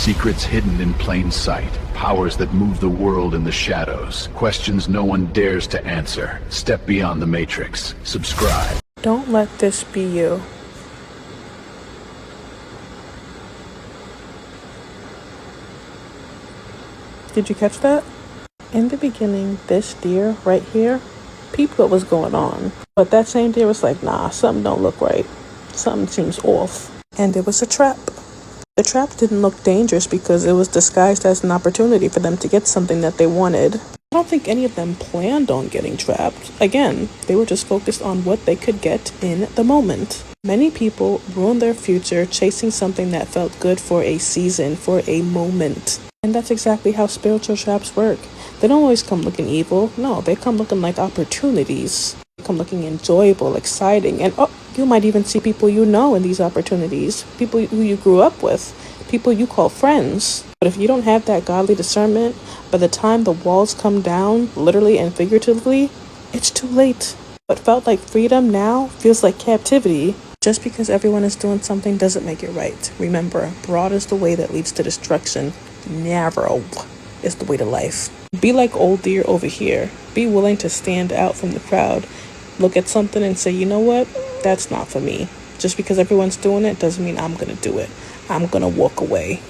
Secrets hidden in plain sight. Powers that move the world in the shadows. Questions no one dares to answer. Step beyond the matrix. Subscribe. Don't let this be you. Did you catch that? In the beginning, this deer right here peeped what was going on. But that same deer was like, nah, something don't look right. Something seems off. And it was a trap. The trap didn't look dangerous because it was disguised as an opportunity for them to get something that they wanted. I don't think any of them planned on getting trapped. Again, they were just focused on what they could get in the moment. Many people ruin their future chasing something that felt good for a season, for a moment. And that's exactly how spiritual traps work. They don't always come looking evil. No, they come looking like opportunities. They come looking enjoyable, exciting, and you might even see people you know in these opportunities. People who you grew up with. People you call friends. But if you don't have that godly discernment, by the time the walls come down, literally and figuratively, it's too late. What felt like freedom now feels like captivity. Just because everyone is doing something doesn't make it right. Remember, broad is the way that leads to destruction. Narrow is the way to life. Be like old deer over here. Be willing to stand out from the crowd. Look at something and say, you know what? That's not for me. Just because everyone's doing it doesn't mean I'm going to do it. I'm going to walk away.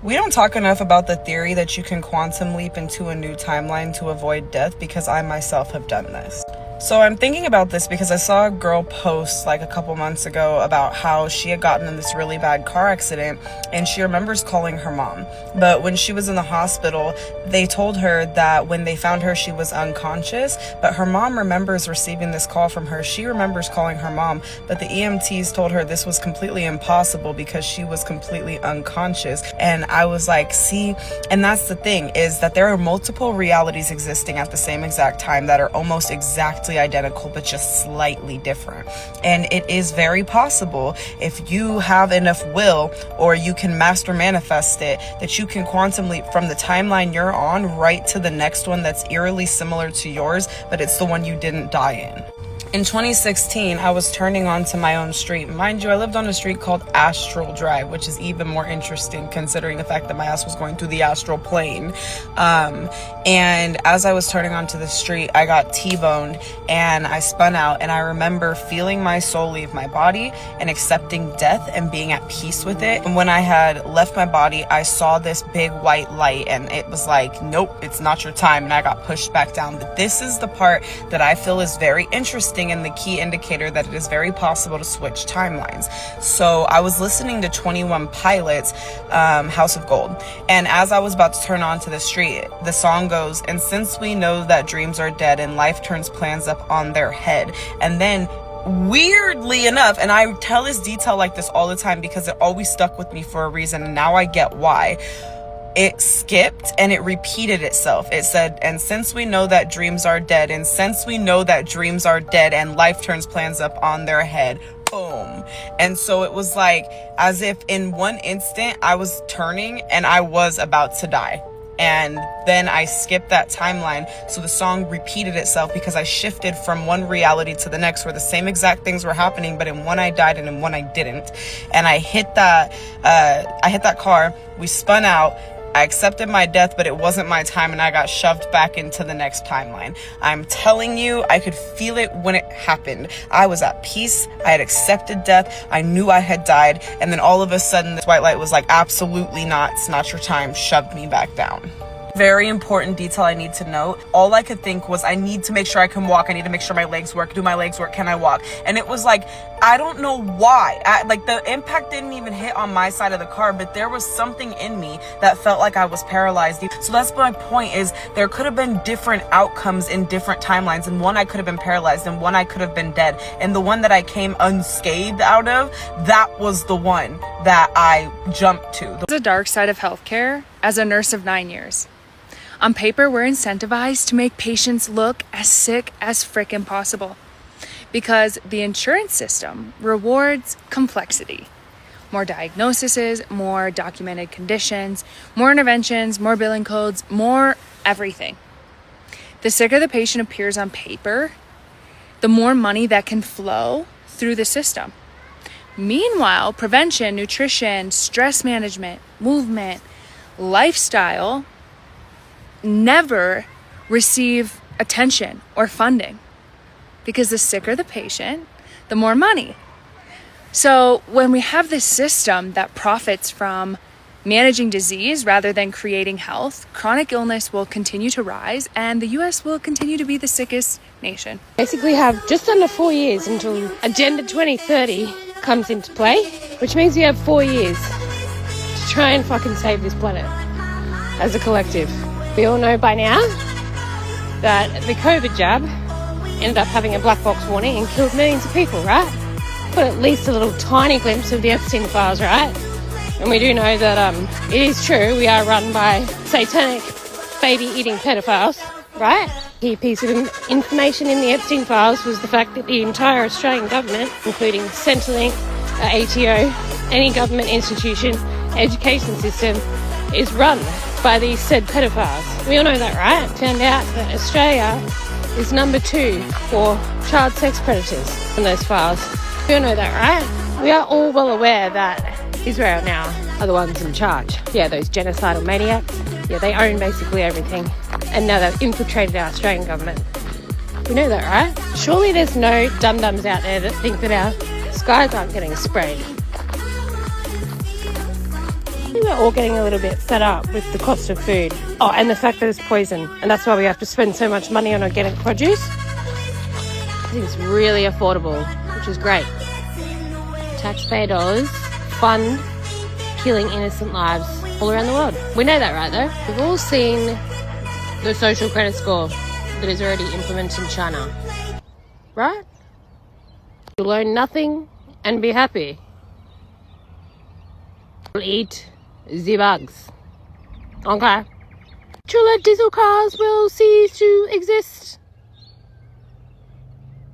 We don't talk enough about the theory that you can quantum leap into a new timeline to avoid death, because I myself have done this. So I'm thinking about this because I saw a girl post like a couple months ago about how she had gotten in this really bad car accident and she remembers calling her mom. But when she was in the hospital, they told her that when they found her, she was unconscious, but her mom remembers receiving this call from her. She remembers calling her mom, but the EMTs told her this was completely impossible because she was completely unconscious. And I was like, see, and that's the thing, is that there are multiple realities existing at the same exact time that are almost exactly identical but just slightly different. And it is very possible, if you have enough will or you can master manifest it, that you can quantum leap from the timeline you're on right to the next one that's eerily similar to yours, but it's the one you didn't die in. In 2016, I was turning onto my own street. Mind you, I lived on a street called Astral Drive, which is even more interesting considering the fact that my ass was going through the astral plane. And as I was turning onto the street, I got T-boned and I spun out, and I remember feeling my soul leave my body and accepting death and being at peace with it. And when I had left my body, I saw this big white light and it was like, nope, it's not your time. And I got pushed back down. But this is the part that I feel is very interesting and the key indicator that it is very possible to switch timelines. So I was listening to 21 Pilots, House of Gold, and as I was about to turn onto the street, the song goes, and since we know that dreams are dead and life turns plans up on their head. And then weirdly enough, and I tell this detail like this all the time because it always stuck with me for a reason, and now I get why. It skipped and it repeated itself. It said, and since we know that dreams are dead, and since we know that dreams are dead and life turns plans up on their head, boom. And so it was like as if in one instant I was turning and I was about to die. And then I skipped that timeline. So the song repeated itself because I shifted from one reality to the next where the same exact things were happening, but in one I died and in one I didn't. And I hit that car. We spun out. I accepted my death, but it wasn't my time, and I got shoved back into the next timeline. I'm telling you, I could feel it when it happened. I was at peace. I had accepted death. I knew I had died. And then all of a sudden, this white light was like, absolutely not. It's not your time. Shoved me back down. Very important detail I need to note. All I could think was, I need to make sure I can walk. I need to make sure my legs work. Do my legs work? Can I walk? And it was like, I don't know why. Like the impact didn't even hit on my side of the car, but there was something in me that felt like I was paralyzed. So that's my point, is there could have been different outcomes in different timelines. And one I could have been paralyzed, and one I could have been dead. And the one that I came unscathed out of, that was the one that I jumped to. The dark side of healthcare as a nurse of 9 years. On paper, we're incentivized to make patients look as sick as frickin' possible because the insurance system rewards complexity. More diagnoses, more documented conditions, more interventions, more billing codes, more everything. The sicker the patient appears on paper, the more money that can flow through the system. Meanwhile, prevention, nutrition, stress management, movement, lifestyle never receive attention or funding, because the sicker the patient, the more money. So when we have this system that profits from managing disease rather than creating health, chronic illness will continue to rise and the US will continue to be the sickest nation. Basically have just under 4 years until Agenda 2030 comes into play, which means we have 4 years to try and fucking save this planet as a collective. We all know by now that the COVID jab ended up having a black box warning and killed millions of people, right? But at least a little tiny glimpse of the Epstein files, right? And we do know that it is true, we are run by satanic baby-eating pedophiles, right? Key piece of information in the Epstein files was the fact that the entire Australian government, including Centrelink, ATO, any government institution, education system, is run by these said pedophiles. We all know that, right? Found out that Australia is number 2 for child sex predators in those files. We all know that, right? We are all well aware that Israel now are the ones in charge. Yeah, those genocidal maniacs. Yeah, they own basically everything. And now they've infiltrated our Australian government. We know that, right? Surely there's no dum-dums out there that think that our skies aren't getting sprayed. We're all getting a little bit fed up with the cost of food. Oh, and the fact that it's poison. And that's why we have to spend so much money on organic produce. I think it's really affordable, which is great. Taxpayer dollars fund killing innocent lives all around the world. We know that, right, though? We've all seen the social credit score that is already implemented in China. Right? You'll own nothing and be happy. You'll eat the bugs. Okay. Petrol and diesel cars will cease to exist.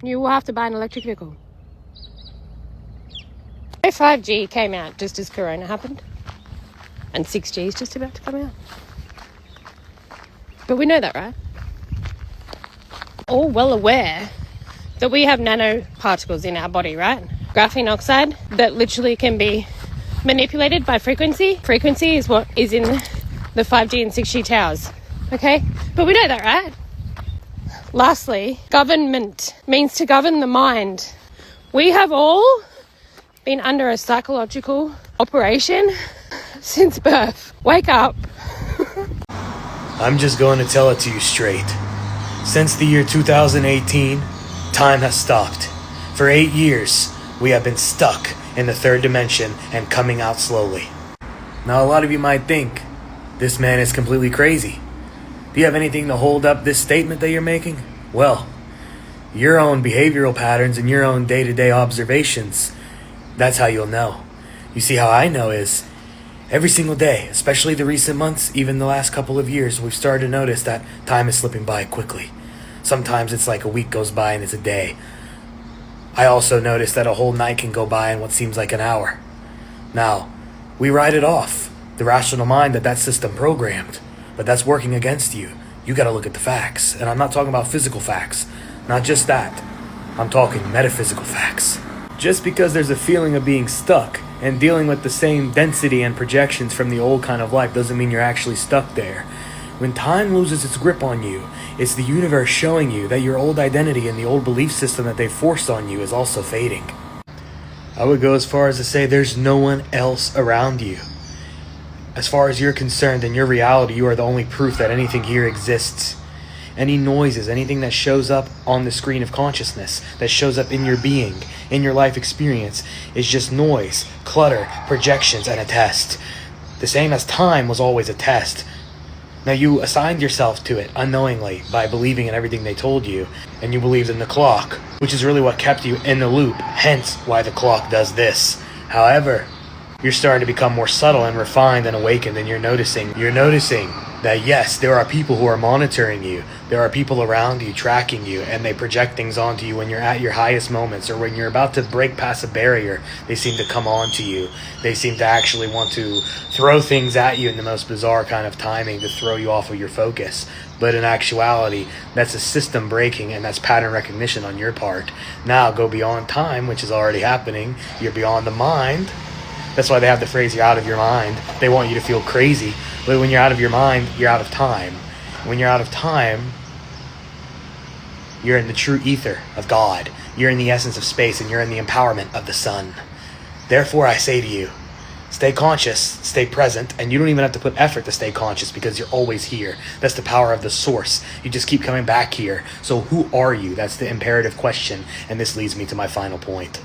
You will have to buy an electric vehicle. 5G came out just as Corona happened, and 6G is just about to come out. But we know that, right? All well aware that we have nanoparticles in our body, right? Graphene oxide that literally can be manipulated by frequency. Frequency is what is in the 5G and 6G towers, okay? But we know that, right? Lastly, government means to govern the mind. We have all been under a psychological operation since birth. Wake up. I'm just going to tell it to you straight. Since the year 2018, time has stopped. For 8 years, we have been stuck in the third dimension and coming out slowly. Now, a lot of you might think, this man is completely crazy. Do you have anything to hold up this statement that you're making? Well, your own behavioral patterns and your own day-to-day observations. That's how you'll know. You see, how I know is every single day, especially the recent months, even the last couple of years, we've started to notice that time is slipping by quickly. Sometimes it's like a week goes by and it's a day. I also notice that a whole night can go by in what seems like an hour. Now, we write it off, the rational mind that system programmed, but that's working against you. You gotta look at the facts. And I'm not talking about physical facts, not just that. I'm talking metaphysical facts. Just because there's a feeling of being stuck and dealing with the same density and projections from the old kind of life doesn't mean you're actually stuck there. When time loses its grip on you, it's the universe showing you that your old identity and the old belief system that they forced on you is also fading. I would go as far as to say there's no one else around you. As far as you're concerned, in your reality, you are the only proof that anything here exists. Any noises, anything that shows up on the screen of consciousness, that shows up in your being, in your life experience, is just noise, clutter, projections, and a test. The same as time was always a test. Now, you assigned yourself to it unknowingly by believing in everything they told you, and you believed in the clock, which is really what kept you in the loop, hence why the clock does this. However, you're starting to become more subtle and refined and awakened, and you're noticing that yes, there are people who are monitoring you. There are people around you tracking you, and they project things onto you when you're at your highest moments or when you're about to break past a barrier. They seem to come onto you. They seem to actually want to throw things at you in the most bizarre kind of timing to throw you off of your focus. But in actuality, that's a system breaking, and that's pattern recognition on your part. Now go beyond time, which is already happening. You're beyond the mind. That's why they have the phrase, you're out of your mind. They want you to feel crazy. But when you're out of your mind, you're out of time. When you're out of time, you're in the true ether of God. You're in the essence of space, and you're in the empowerment of the sun. Therefore, I say to you, stay conscious, stay present, and you don't even have to put effort to stay conscious because you're always here. That's the power of the source. You just keep coming back here. So who are you? That's the imperative question, and this leads me to my final point.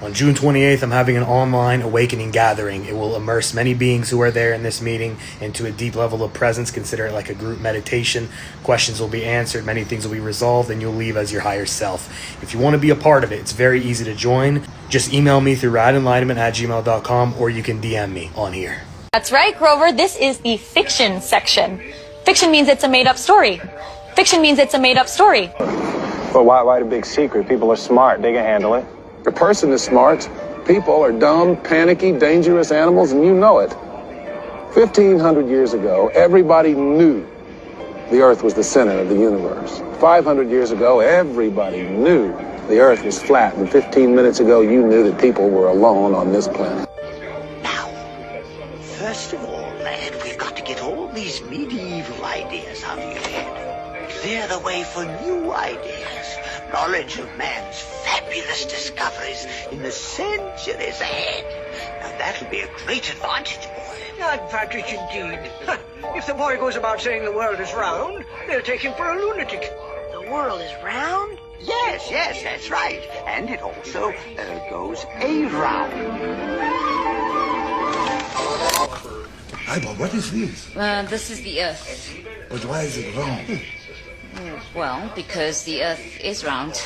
On June 28th, I'm having an online awakening gathering. It will immerse many beings who are there in this meeting into a deep level of presence. Consider it like a group meditation. Questions will be answered, many things will be resolved, and you'll leave as your higher self. If you want to be a part of it, it's very easy to join. Just email me through radenlightenment@gmail.com, or you can DM me on here. That's right, Grover. This is the fiction section. Fiction means it's a made-up story. Fiction means it's a made-up story. But why the big secret? People are smart. They can handle it. A person is smart. People are dumb, panicky, dangerous animals, and you know it. 1,500 years ago, everybody knew the Earth was the center of the universe. 500 years ago, everybody knew the Earth was flat. And 15 minutes ago, you knew that people were alone on this planet. Now, first of all, lad, we've got to get all these medieval ideas out of your head. Clear the way for new ideas. Knowledge of man's fabulous discoveries in the centuries ahead. Now that'll be a great advantage, boy. Advantage indeed. If the boy goes about saying the world is round, they'll take him for a lunatic. The world is round? Yes, that's right. And it also goes around. Ibo, what is this? This is the Earth. But why is it wrong? Well, because the Earth is round.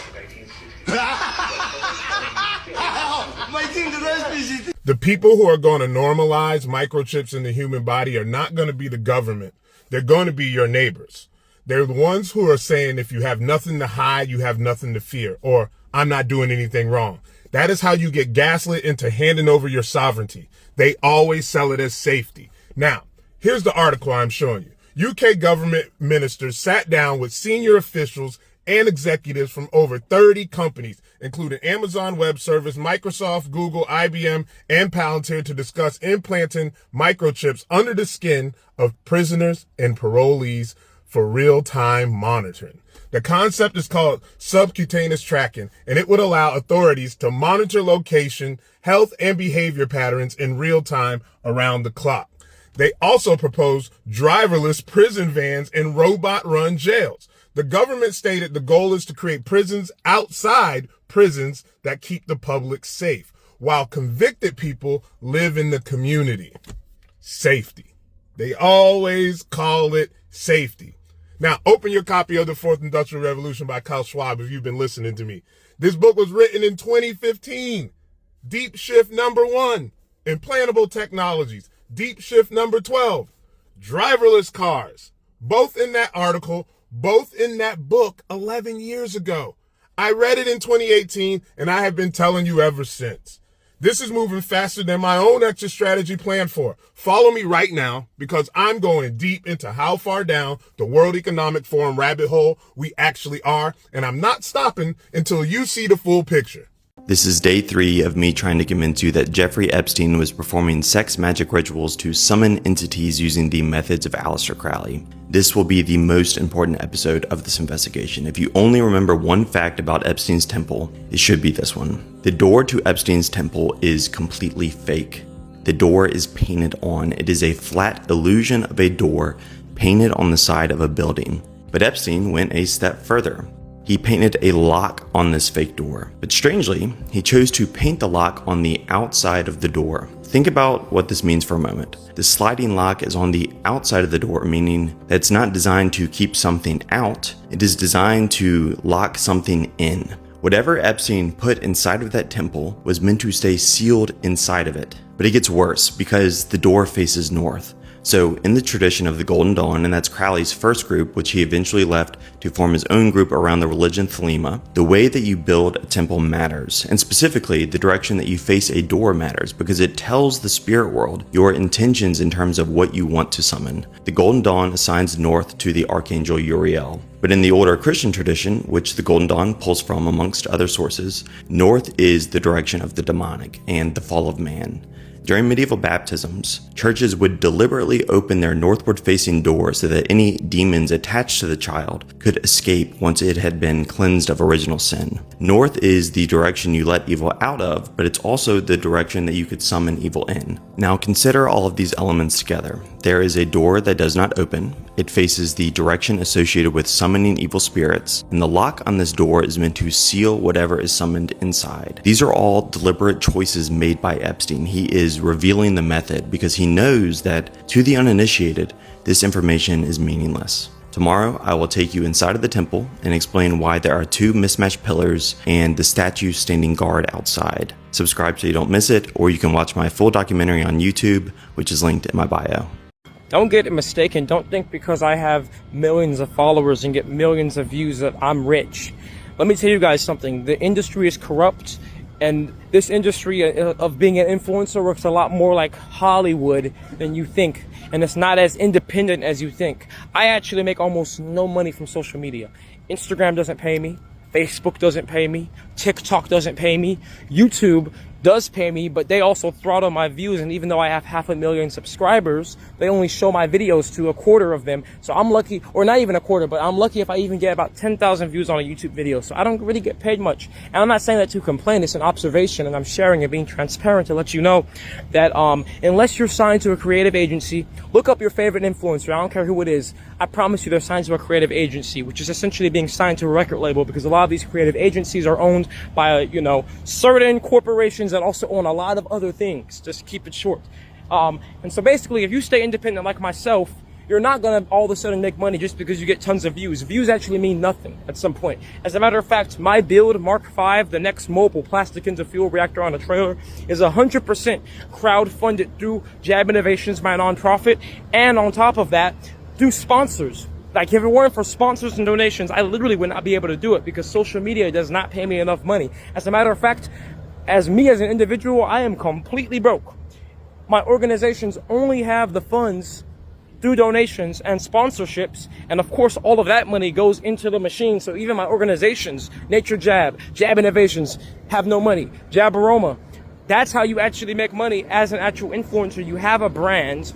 The people who are going to normalize microchips in the human body are not going to be the government. They're going to be your neighbors. They're the ones who are saying if you have nothing to hide, you have nothing to fear, or I'm not doing anything wrong. That is how you get gaslit into handing over your sovereignty. They always sell it as safety. Now, here's the article I'm showing you. UK government ministers sat down with senior officials and executives from over 30 companies, including Amazon Web Service, Microsoft, Google, IBM, and Palantir, to discuss implanting microchips under the skin of prisoners and parolees for real-time monitoring. The concept is called subcutaneous tracking, and it would allow authorities to monitor location, health, and behavior patterns in real time around the clock. They also propose driverless prison vans and robot-run jails. The government stated the goal is to create prisons outside prisons that keep the public safe, while convicted people live in the community. Safety. They always call it safety. Now, open your copy of The Fourth Industrial Revolution by Klaus Schwab if you've been listening to me. This book was written in 2015. Deep Shift number 1, Implantable Technologies. Deep Shift number 12, driverless cars. Both in that article, both in that book 11 years ago. I read it in 2018, and I have been telling you ever since. This is moving faster than my own exit strategy planned for. Follow me right now, because I'm going deep into how far down the World Economic Forum rabbit hole we actually are, and I'm not stopping until you see the full picture. This is day 3 of me trying to convince you that Jeffrey Epstein was performing sex magic rituals to summon entities using the methods of Aleister Crowley. This will be the most important episode of this investigation. If you only remember one fact about Epstein's temple, it should be this one. The door to Epstein's temple is completely fake. The door is painted on. It is a flat illusion of a door painted on the side of a building. But Epstein went a step further. He painted a lock on this fake door, but strangely, he chose to paint the lock on the outside of the door. Think about what this means for a moment. The sliding lock is on the outside of the door, meaning that it's not designed to keep something out, it is designed to lock something in. Whatever Epstein put inside of that temple was meant to stay sealed inside of it. But it gets worse because the door faces north. So, in the tradition of the Golden Dawn, and that's Crowley's first group, which he eventually left to form his own group around the religion Thelema, the way that you build a temple matters, and specifically the direction that you face a door matters, because it tells the spirit world your intentions in terms of what you want to summon. The Golden Dawn assigns north to the Archangel Uriel. But in the older Christian tradition, which the Golden Dawn pulls from amongst other sources, north is the direction of the demonic and the fall of man. During medieval baptisms, churches would deliberately open their northward-facing door so that any demons attached to the child could escape once it had been cleansed of original sin. North is the direction you let evil out of, but it's also the direction that you could summon evil in. Now consider all of these elements together. There is a door that does not open. It faces the direction associated with summoning evil spirits, and the lock on this door is meant to seal whatever is summoned inside. These are all deliberate choices made by Epstein. He is revealing the method because he knows that, to the uninitiated, this information is meaningless. Tomorrow, I will take you inside of the temple and explain why there are 2 mismatched pillars and the statue standing guard outside. Subscribe so you don't miss it, or you can watch my full documentary on YouTube, which is linked in my bio. Don't get it mistaken. Don't think because I have millions of followers and get millions of views that I'm rich. Let me tell you guys something. The industry is corrupt, and this industry of being an influencer works a lot more like Hollywood than you think. And it's not as independent as you think. I actually make almost no money from social media. Instagram doesn't pay me. Facebook doesn't pay me. TikTok doesn't pay me. YouTube does pay me, but they also throttle my views, and even though I have 500,000 subscribers, they only show my videos to a quarter of them. So I'm lucky, or not even a quarter, but I'm lucky if I even get about 10,000 views on a YouTube video. So I don't really get paid much. And I'm not saying that to complain, it's an observation, and I'm sharing and being transparent to let you know that unless you're signed to a creative agency, look up your favorite influencer. I don't care who it is. I promise you they're signed to a creative agency, which is essentially being signed to a record label, because a lot of these creative agencies are owned by, certain corporations that also own a lot of other things. Just keep it short. And so basically, if you stay independent like myself, you're not gonna all of a sudden make money just because you get tons of views. Views actually mean nothing at some point. As a matter of fact, my build, Mark V, the next mobile plastic into fuel reactor on a trailer, is 100% crowd-funded through Jab Innovations, my nonprofit, and on top of that, through sponsors. Like, if it weren't for sponsors and donations, I literally would not be able to do it, because social media does not pay me enough money. As a matter of fact, as me as an individual, I am completely broke. My organizations only have the funds through donations and sponsorships, and of course all of that money goes into the machine. So even my organizations, Nature Jab, Jab Innovations, have no money. Jab Aroma, that's how you actually make money as an actual influencer. You have a brand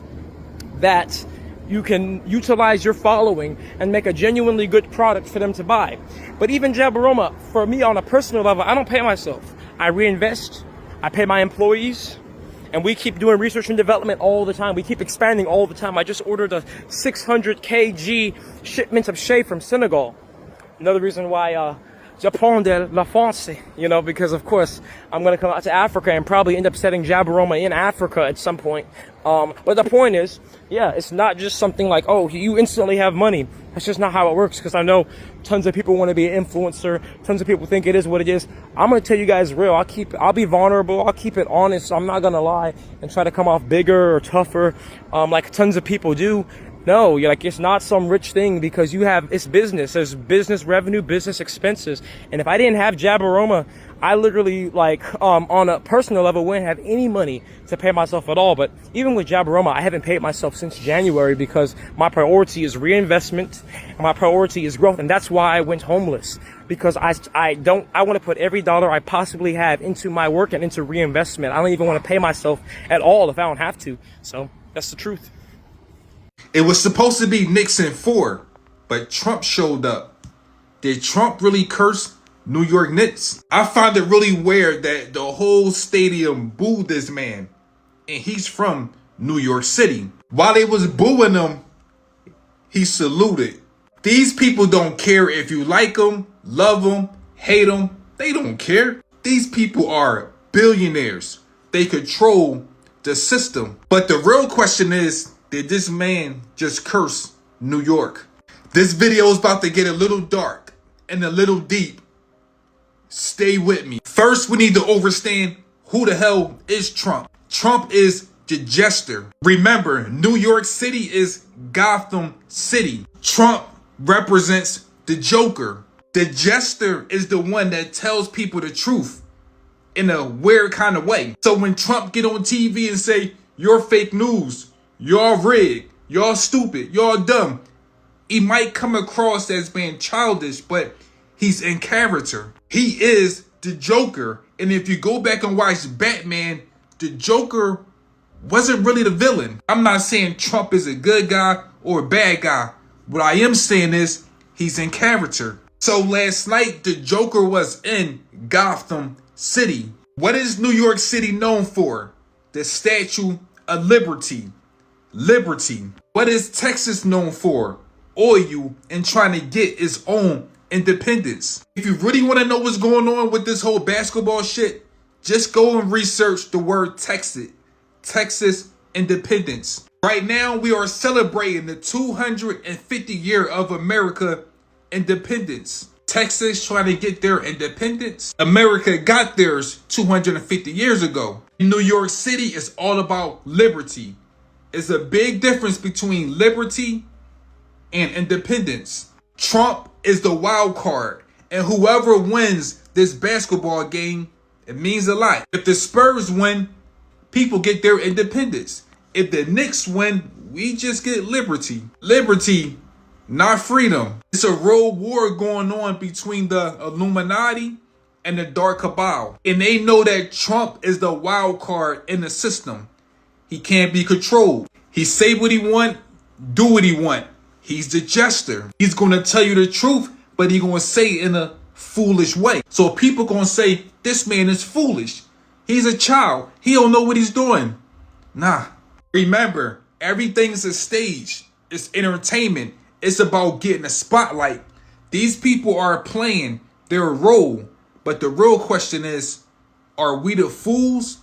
that you can utilize your following and make a genuinely good product for them to buy. But even Jab Aroma, for me on a personal level, I don't pay myself. I reinvest, I pay my employees, and we keep doing research and development all the time. We keep expanding all the time. I just ordered a 600 kg shipment of shea from Senegal. Another reason why je prends de la France, because of course I'm going to come out to Africa and probably end up setting Jab Aroma in Africa at some point. But the point is, yeah, it's not just something like, oh, you instantly have money. That's just not how it works, because I know tons of people want to be an influencer. Tons of people think it is what it is. I'm going to tell you guys real. I'll be vulnerable. I'll keep it honest. I'm not going to lie and try to come off bigger or tougher like tons of people do. No, it's not some rich thing, because it's business. There's business revenue, business expenses. And if I didn't have Jab Aroma, I literally, on a personal level, wouldn't have any money to pay myself at all. But even with Jab Aroma, I haven't paid myself since January, because my priority is reinvestment and my priority is growth. And that's why I went homeless, because I want to put every dollar I possibly have into my work and into reinvestment. I don't even want to pay myself at all if I don't have to. So that's the truth. It was supposed to be Nixon 4, but Trump showed up. Did Trump really curse New York Knicks? I find it really weird that the whole stadium booed this man, and he's from New York City. While they was booing him, he saluted. These people don't care if you like them, love them, hate them. They don't care. These people are billionaires. They control the system. But the real question is, did this man just curse New York? This video is about to get a little dark and a little deep. Stay with me. First, we need to understand who the hell is Trump. Trump is the jester. Remember, New York City is Gotham City. Trump represents the Joker. The jester is the one that tells people the truth in a weird kind of way. So when Trump get on TV and say, you're fake news, y'all rigged, y'all stupid, y'all dumb, he might come across as being childish, but he's in character. He is the Joker. And if you go back and watch Batman, the Joker wasn't really the villain. I'm not saying Trump is a good guy or a bad guy. What I am saying is he's in character. So last night, the Joker was in Gotham City. What is New York City known for? The Statue of Liberty. Liberty. What is Texas known for? Oil and trying to get its own independence. If you really want to know what's going on with this whole basketball shit, just go and research the word Texas. Texas independence. Right now, we are celebrating the 250 year of America independence. Texas trying to get their independence. America got theirs 250 years ago. New York City is all about liberty. It's a big difference between liberty and independence. Trump is the wild card, and whoever wins this basketball game, it means a lot. If the Spurs win, people get their independence. If the Knicks win, we just get liberty. Liberty, not freedom. It's a road war going on between the Illuminati and the Dark Cabal. And they know that Trump is the wild card in the system. He can't be controlled. He say what he want, do what he want. He's the jester. He's going to tell you the truth, but he's going to say it in a foolish way. So people going to say, this man is foolish. He's a child. He don't know what he's doing. Nah. Remember, everything's a stage. It's entertainment. It's about getting a spotlight. These people are playing their role. But the real question is, are we the fools?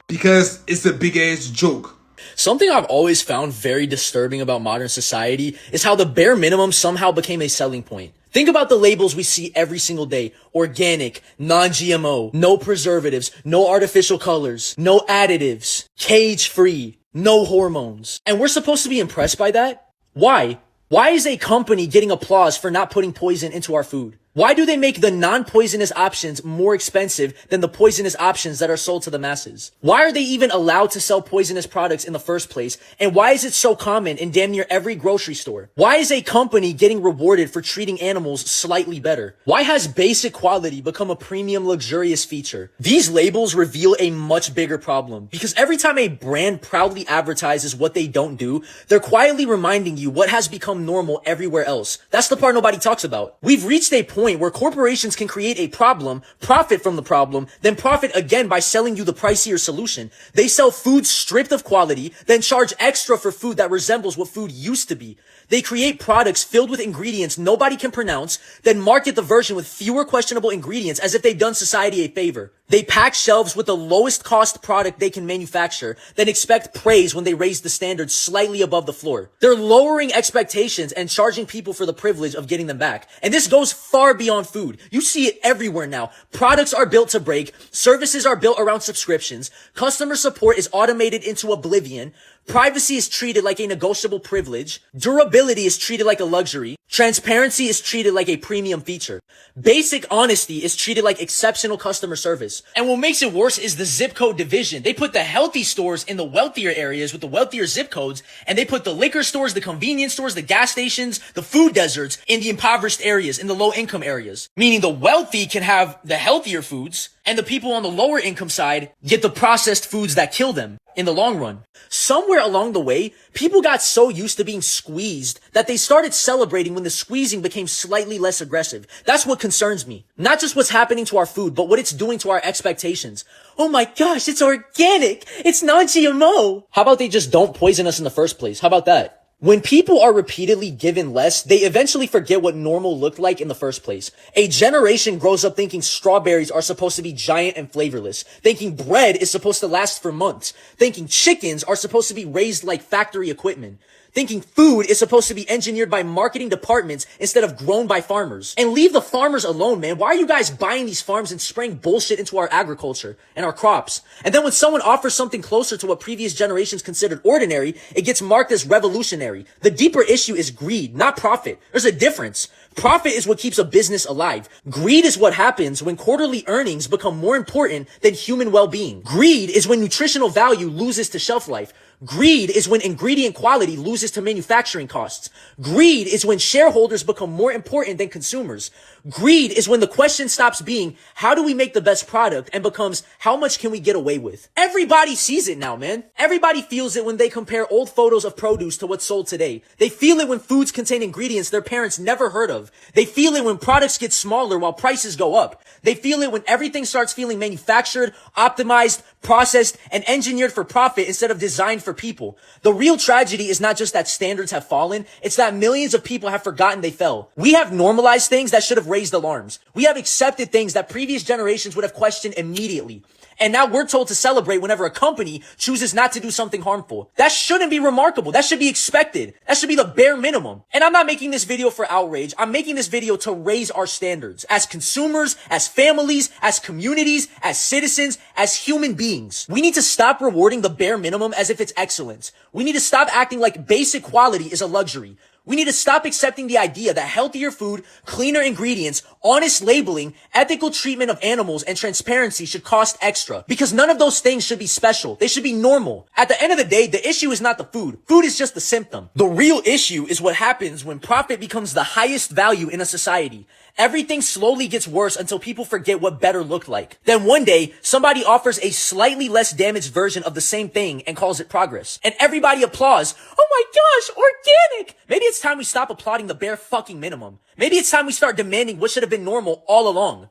Because it's a big ass joke. Something I've always found very disturbing about modern society is how the bare minimum somehow became a selling point. Think about the labels we see every single day. Organic, non-GMO, no preservatives, no artificial colors, no additives, cage-free, no hormones. And we're supposed to be impressed by that? Why? Why is a company getting applause for not putting poison into our food? Why do they make the non-poisonous options more expensive than the poisonous options that are sold to the masses? Why are they even allowed to sell poisonous products in the first place? And why is it so common in damn near every grocery store? Why is a company getting rewarded for treating animals slightly better? Why has basic quality become a premium luxurious feature? These labels reveal a much bigger problem, because every time a brand proudly advertises what they don't do, they're quietly reminding you what has become normal everywhere else. That's the part nobody talks about. We've reached a point where corporations can create a problem, profit from the problem, then profit again by selling you the pricier solution. They sell food stripped of quality, then charge extra for food that resembles what food used to be. They create products filled with ingredients nobody can pronounce, then market the version with fewer questionable ingredients as if they've done society a favor. They pack shelves with the lowest cost product they can manufacture, then expect praise when they raise the standards slightly above the floor. They're lowering expectations and charging people for the privilege of getting them back. And this goes far beyond food. You see it everywhere now. Products are built to break. Services are built around subscriptions. Customer support is automated into oblivion. Privacy is treated like a negotiable privilege. Durability is treated like a luxury. Transparency is treated like a premium feature. Basic honesty is treated like exceptional customer service. And what makes it worse is the zip code division. They put the healthy stores in the wealthier areas with the wealthier zip codes, and they put the liquor stores, the convenience stores, the gas stations, the food deserts in the impoverished areas, in the low income areas. Meaning the wealthy can have the healthier foods, and the people on the lower income side get the processed foods that kill them in the long run. Somewhere along the way, people got so used to being squeezed that they started celebrating when the squeezing became slightly less aggressive. That's what concerns me. Not just what's happening to our food, but what it's doing to our expectations. Oh my gosh, it's organic! It's non-GMO! How about they just don't poison us in the first place? How about that? When people are repeatedly given less, they eventually forget what normal looked like in the first place. A generation grows up thinking strawberries are supposed to be giant and flavorless, thinking bread is supposed to last for months, thinking chickens are supposed to be raised like factory equipment. thinking food is supposed to be engineered by marketing departments instead of grown by farmers. And leave the farmers alone, man. Why are you guys buying these farms and spraying bullshit into our agriculture and our crops? And then when someone offers something closer to what previous generations considered ordinary, it gets marked as revolutionary. The deeper issue is greed, not profit. There's a difference. Profit is what keeps a business alive. Greed is what happens when quarterly earnings become more important than human well-being. Greed is when nutritional value loses to shelf life. Greed is when ingredient quality loses to manufacturing costs. Greed is when shareholders become more important than consumers. Greed is when the question stops being, how do we make the best product, and becomes, how much can we get away with? Everybody sees it now, man. Everybody feels it when they compare old photos of produce to what's sold today. They feel it when foods contain ingredients their parents never heard of. They feel it when products get smaller while prices go up. They feel it when everything starts feeling manufactured, optimized, processed, and engineered for profit instead of designed for people. The real tragedy is not just that standards have fallen, it's that millions of people have forgotten they fell. We have normalized things that should have raised alarms. We have accepted things that previous generations would have questioned immediately. And now we're told to celebrate whenever a company chooses not to do something harmful. That shouldn't be remarkable. That should be expected. That should be the bare minimum. And I'm not making this video for outrage. I'm making this video to raise our standards as consumers, as families, as communities, as citizens, as human beings. We need to stop rewarding the bare minimum as if it's excellence. We need to stop acting like basic quality is a luxury. We need to stop accepting the idea that healthier food, cleaner ingredients, honest labeling, ethical treatment of animals, and transparency should cost extra. Because none of those things should be special. They should be normal. At the end of the day, the issue is not the food. Food is just the symptom. The real issue is what happens when profit becomes the highest value in a society. Everything slowly gets worse until people forget what better looked like. Then one day, somebody offers a slightly less damaged version of the same thing and calls it progress. And everybody applauds. Oh my gosh, organic! Maybe it's time we stop applauding the bare fucking minimum. Maybe it's time we start demanding what should have been normal all along.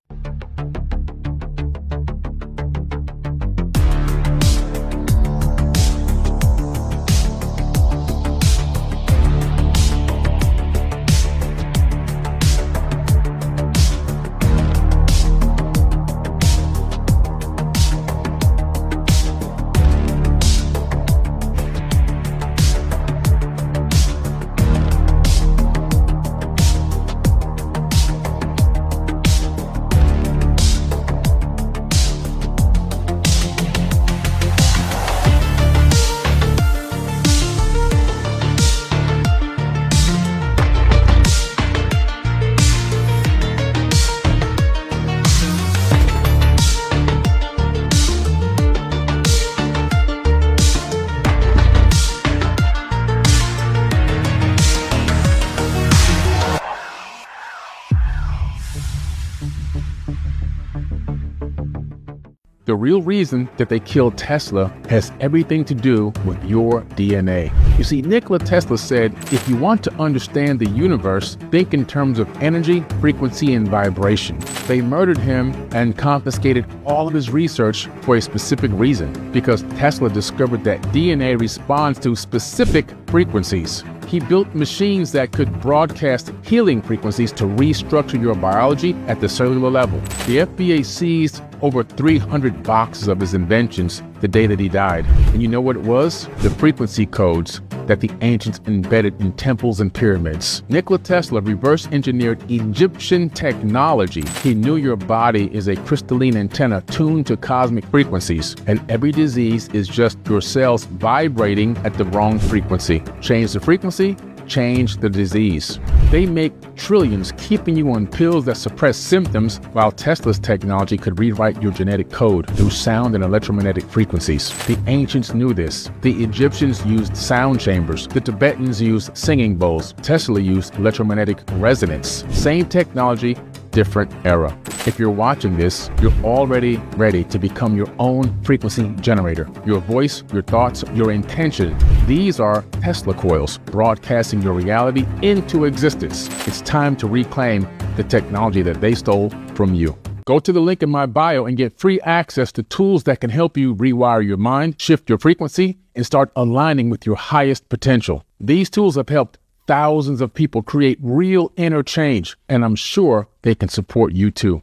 The real reason that they killed Tesla has everything to do with your DNA. You see, Nikola Tesla said, if you want to understand the universe, think in terms of energy, frequency, and vibration. They murdered him and confiscated all of his research for a specific reason, because Tesla discovered that DNA responds to specific frequencies. He built machines that could broadcast healing frequencies to restructure your biology at the cellular level. The FBI seized over 300 boxes of his inventions the day that he died. And you know what it was? The frequency codes that the ancients embedded in temples and pyramids. Nikola Tesla reverse engineered Egyptian technology. He knew your body is a crystalline antenna tuned to cosmic frequencies, and every disease is just your cells vibrating at the wrong frequency. Change the frequency, change the disease. They make trillions keeping you on pills that suppress symptoms, while Tesla's technology could rewrite your genetic code through sound and electromagnetic frequencies. The ancients knew this. The Egyptians used sound chambers. The Tibetans used singing bowls. Tesla used electromagnetic resonance. Same technology, different era. If you're watching this, you're already ready to become your own frequency generator. Your voice, your thoughts, your intention. These are Tesla coils, broadcasting your reality into existence. It's time to reclaim the technology that they stole from you. Go to the link in my bio and get free access to tools that can help you rewire your mind, shift your frequency, and start aligning with your highest potential. These tools have helped thousands of people create real inner change, and I'm sure they can support you too.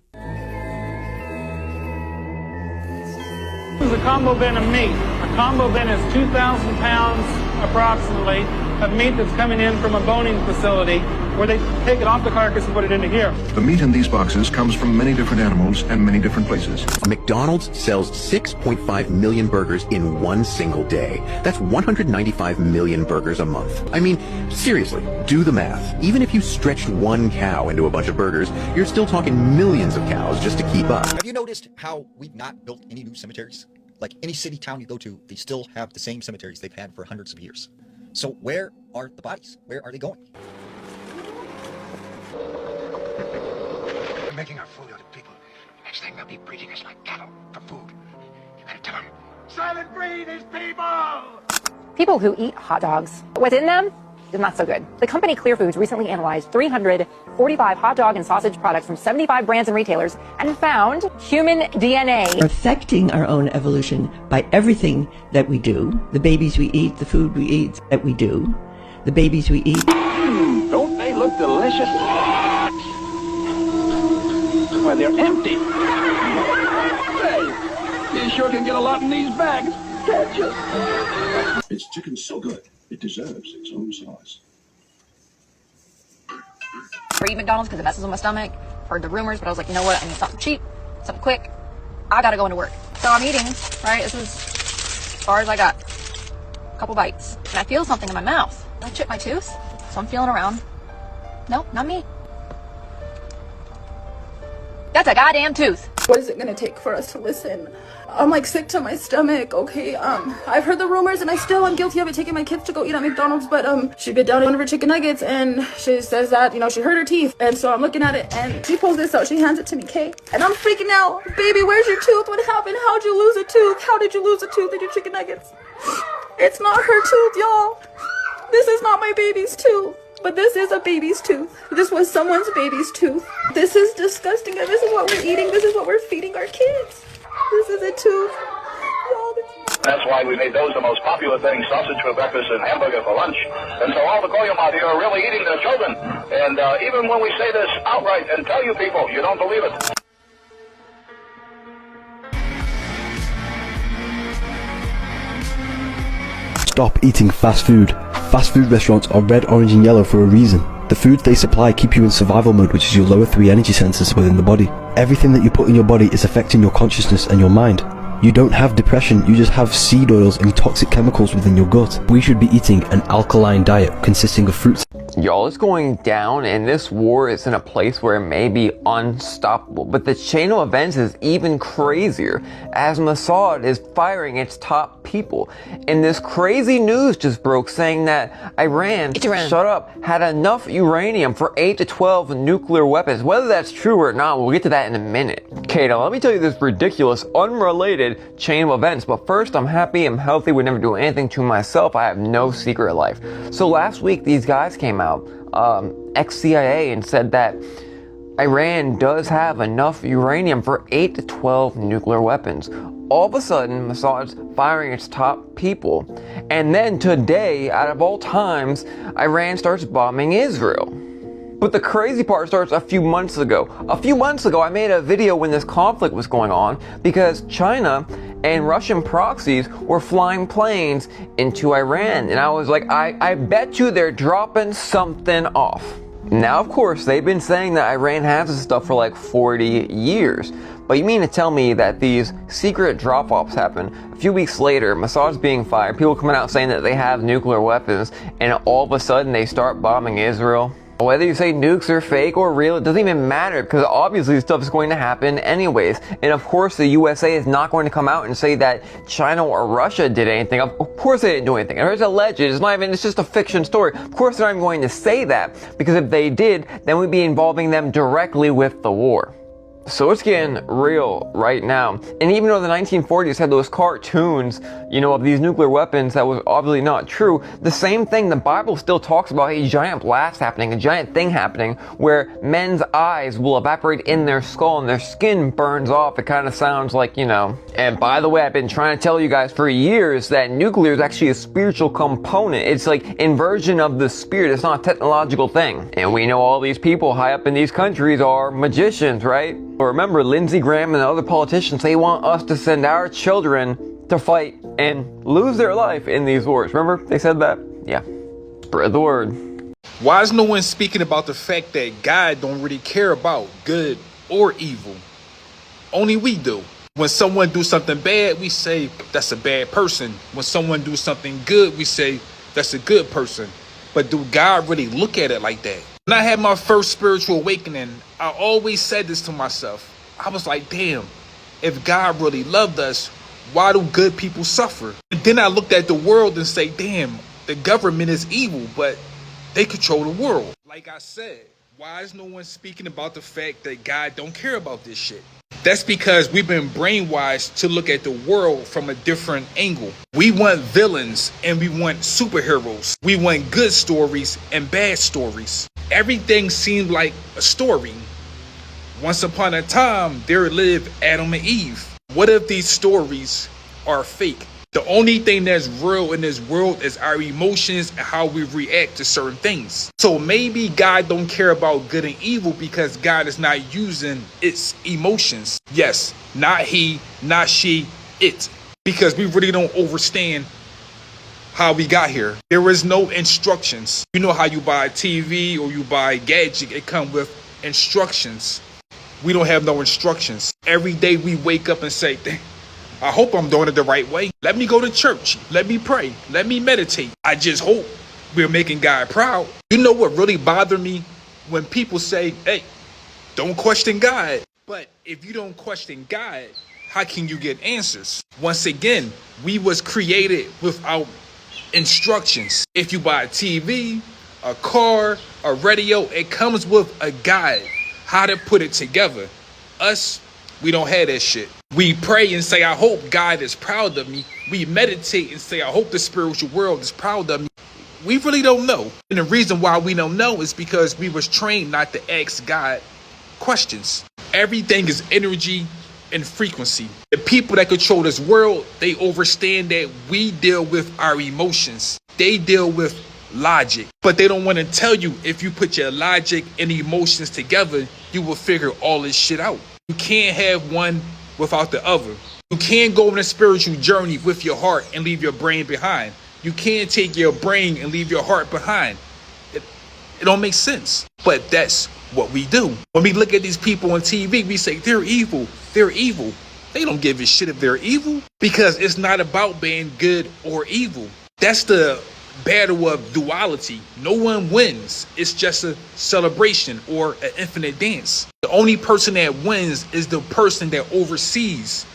This is a combo bin of meat. A combo bin is 2,000 pounds approximately, of meat that's coming in from a boning facility where they take it off the carcass and put it into here. The meat in these boxes comes from many different animals and many different places. McDonald's sells 6.5 million burgers in one single day. That's 195 million burgers a month. I mean, seriously, do the math. Even if you stretched one cow into a bunch of burgers, you're still talking millions of cows just to keep up. Have you noticed how we've not built any new cemeteries? Like any city, town you go to, they still have the same cemeteries they've had for hundreds of years. So where are the bodies? Where are they going? We're making a fool out of people. Next thing they'll be breeding us like cattle for food. You gotta tell them, silent breed is people! People who eat hot dogs, what's in them is not so good. The company Clear Foods recently analyzed 345 hot dog and sausage products from 75 brands and retailers and found human DNA. Affecting our own evolution by everything that we do, the babies we eat, the food we eat that we do, the babies we eat. Don't they look delicious? Well, they're empty. Say, you sure can get a lot in these bags, can't you? It's chicken so good, it deserves its own sauce. I eat McDonald's because it messes with my stomach. Heard the rumors, but I was like, you know what? I need something cheap, something quick. I gotta go into work. So I'm eating, right? This is as far as I got. A couple bites. And I feel something in my mouth. I chipped my tooth, so I'm feeling around. Nope, not me. That's a goddamn tooth. What is it gonna take for us to listen? I'm like sick to my stomach, okay? I've heard the rumors and I'm guilty of it, taking my kids to go eat at McDonald's, but she bit down one of her chicken nuggets and she says that, you know, she hurt her teeth. And so I'm looking at it and she pulls this out, she hands it to me, Kay? And I'm freaking out. Baby, where's your tooth? What happened? How'd you lose a tooth? How did you lose a tooth in your chicken nuggets? It's not her tooth, y'all. This is not my baby's tooth. But this is a baby's tooth. This was someone's baby's tooth. This is disgusting, and this is what we're eating. This is what we're feeding our kids. This is a tooth. That's why we made those the most popular things, sausage for breakfast and hamburger for lunch. And so all the Goyim out here are really eating their children. And even when we say this outright and tell you people, you don't believe it. Stop eating fast food. Fast food restaurants are red, orange and yellow for a reason. The foods they supply keep you in survival mode, which is your lower 3 energy centers within the body. Everything that you put in your body is affecting your consciousness and your mind. You don't have depression, you just have seed oils and toxic chemicals within your gut. We should be eating an alkaline diet consisting of fruits. Y'all, it's going down, and this war is in a place where it may be unstoppable. But the chain of events is even crazier, as Mossad is firing its top people. And this crazy news just broke saying that Iran, had enough uranium for 8 to 12 nuclear weapons. Whether that's true or not, we'll get to that in a minute. Okay, now let me tell you this ridiculous, unrelated chain of events. But first, I'm happy, I'm healthy, would never do anything to myself. I have no secret life. So last week, these guys came out, ex-CIA, and said that Iran does have enough uranium for 8 to 12 nuclear weapons. All of a sudden, Mossad's firing its top people. And then today, out of all times, Iran starts bombing Israel. But the crazy part starts a few months ago. A few months ago, I made a video when this conflict was going on because China and Russian proxies were flying planes into Iran. And I was like, I bet you they're dropping something off. Now, of course, they've been saying that Iran has this stuff for like 40 years. But you mean to tell me that these secret drop-offs happen? A few weeks later, Mossad's being fired, people coming out saying that they have nuclear weapons, and all of a sudden they start bombing Israel? Whether you say nukes are fake or real, it doesn't even matter, because obviously stuff is going to happen anyways. And of course the USA is not going to come out and say that China or Russia did anything. Of course they didn't do anything. It's alleged, it's just a fiction story. Of course they're not even going to say that, because if they did, then we'd be involving them directly with the war. So it's getting real right now. And even though the 1940s had those cartoons, of these nuclear weapons, that was obviously not true, the same thing, the Bible still talks about a giant blast happening, a giant thing happening, where men's eyes will evaporate in their skull and their skin burns off. It kind of sounds like, And by the way, I've been trying to tell you guys for years that nuclear is actually a spiritual component. It's like inversion of the spirit. It's not a technological thing. And we know all these people high up in these countries are magicians, right? But remember, Lindsey Graham and the other politicians, they want us to send our children to fight and lose their life in these wars. Remember, they said that? Yeah. Spread the word. Why is no one speaking about the fact that God don't really care about good or evil? Only we do. When someone do something bad, we say that's a bad person. When someone do something good, we say that's a good person. But do God really look at it like that? When I had my first spiritual awakening, I always said this to myself. I was like, damn, if God really loved us, why do good people suffer? And then I looked at the world and say, damn, the government is evil, but they control the world. Like I said, why is no one speaking about the fact that God don't care about this shit? That's because we've been brainwashed to look at the world from a different angle. We want villains and we want superheroes. We want good stories and bad stories. Everything seemed like a story. Once upon a time, there lived Adam and Eve. What if these stories are fake? The only thing that's real in this world is our emotions and how we react to certain things. So maybe God don't care about good and evil because God is not using its emotions. Yes, not he, not she, it. Because we really don't understand how we got here. There is no instructions. You know how you buy a TV or you buy a gadget, it comes with instructions. We don't have no instructions. Every day we wake up and say, I hope I'm doing it the right way. Let me go to church. Let me pray. Let me meditate. I just hope we're making God proud. You know what really bothered me? When people say, hey, don't question God. But if you don't question God, how can you get answers? Once again, we was created without instructions. If you buy a TV, a car, a radio, it comes with a guide, how to put it together. Us, we don't have that shit. We pray and say, I hope God is proud of me. We meditate and say, I hope the spiritual world is proud of me. We really don't know. And the reason why we don't know is because we was trained not to ask God questions. Everything is energy and frequency. The people that control this world, they understand that we deal with our emotions. They deal with logic. But they don't want to tell you if you put your logic and emotions together, you will figure all this shit out. You can't have one without the other. You can't go on a spiritual journey with your heart and leave your brain behind. You can't take your brain and leave your heart behind. It don't make sense. But that's what we do. When we look at these people on TV, we say, they're evil. They're evil. They don't give a shit if they're evil because it's not about being good or evil. That's the battle of duality. No one wins. It's just a celebration or an infinite dance. The only person that wins is the person that oversees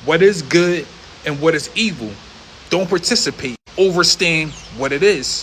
what is good and what is evil. Don't participate. Understand what it is.